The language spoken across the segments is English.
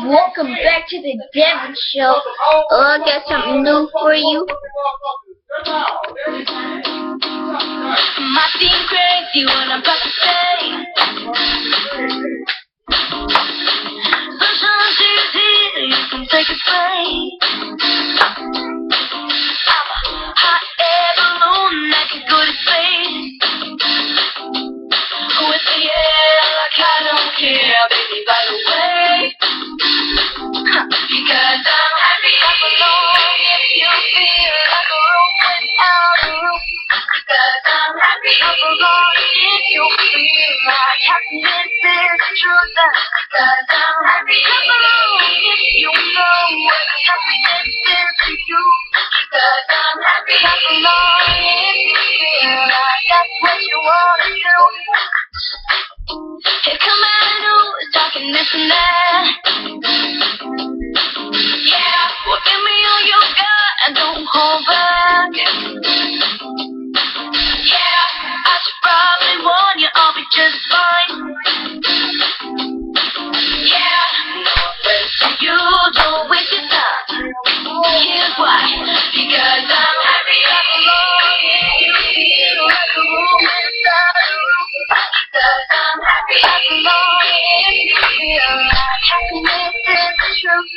welcome back to the Devin Show. I got something new for you. Might seem crazy what I'm about to say. Sunshine's easy, you can take a break. I'm a hot air balloon that can go to space. With the air like I don't care, baby, by the way. Because I'm happy. Clap along if you feel like a room without a roof. Because I'm happy. Clap along if you feel like happiness is the truth. Because I'm happy. Clap along if you know what happiness is to you. Because I'm happy. Clap along if you feel like that's what you want to do. Here come my news talking this and that. Yeah, well give me all you got and don't hold back. Yeah, I should probably warn you, I'll be just fine. Yeah, no offense to you, don't waste your time. Here's why, because I'm happy. Clap along if you feel like a room inside a room. Because I'm happy. Clap along if you feel like happiness is the truth.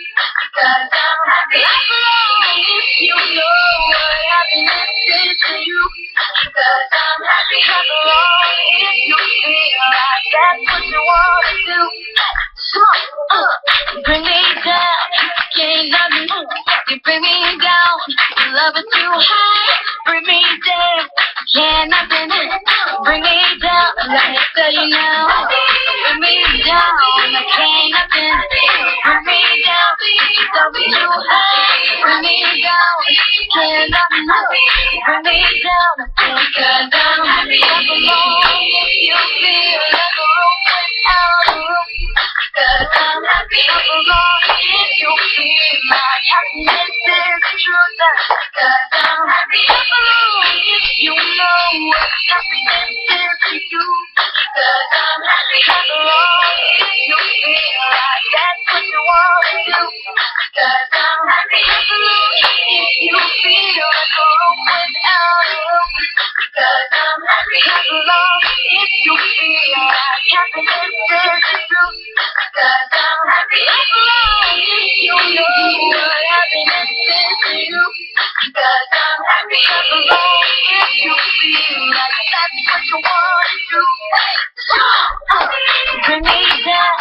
Because I'm happy. Clap along if you know what happiness is to you. Because I'm happy. Clap along if you feel like that's what you want to do. Come on, bring me down. Can't love me. You bring me down. Your love is too high. Bring me down. Can't nothing. Bring me down. Let me tell you now. Bring me down. I can't nothing. Bring me down. Your love is too high. Bring me down. Can't nothing. Bring me down. Because I'm happy. Clap along if you feel like a room without a roof. Because I'm happy. Clap along if you feel like happiness is the truth. Because I'm happy. Clap along if you know what happiness is to you. Because I'm happy. Clap along if you feel like that's what you want to do. Because I'm happy. Clap along if you feel like a room without a roof. Because I'm happy. Clap along if you feel like happiness is the truth. Because I'm happy. Clap along if you know what happiness is to you. Because I'm happy. Clap along if you feel like that's what you want to do. Bring me down.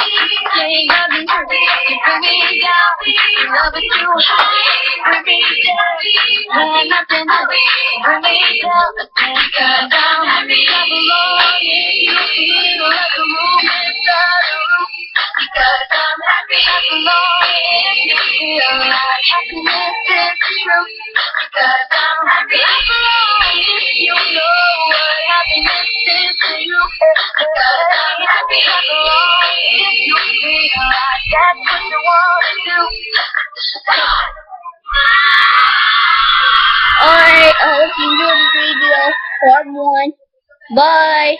Yeah, you got me. You bring me down. Your love is too high. Bring me down. Ain't nothing. Bring me down. Because I'm happy. Clap along if you feel like a room inside a room. Because I'm happy. Clap along if you feel like happiness is the truth. Because I'm happy. Clap along if you know what happiness is to you. Because I'm happy. Clap along if you feel like that's what you want to do. Alright, I hope you enjoyed the video. Part 1. Bye.